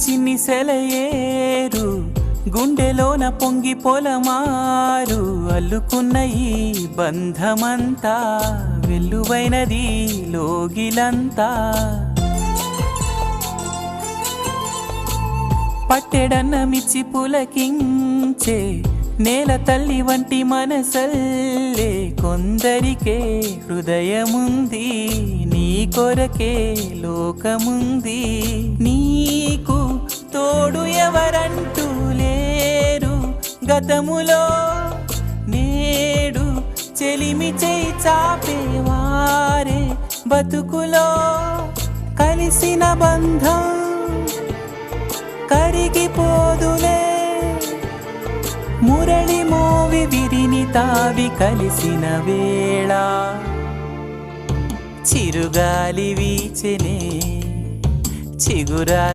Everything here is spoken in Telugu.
చిన్ని సెలయేరు గుండెలోన పొంగి పొలమారు అల్లుకున్న ఈ బంధమంతా వెల్లువైనది లోగిలంతా పట్టెడన్నమిచ్చి పులకించే నేల తల్లి వంటి మనసల్లే కొందరికే హృదయముంది నీ కొరకే లోకముంది నీకు తోడు ఎవరంటూ లేరు గతములో నేడు చెలిమి చేయి చాపేవారే బతుకులో కలిసిన బంధం కరిగిపోదులే మురళి మోవి విరిని తావి కలిసిన వేళ చిరుగాలి వీచెనే చిగురా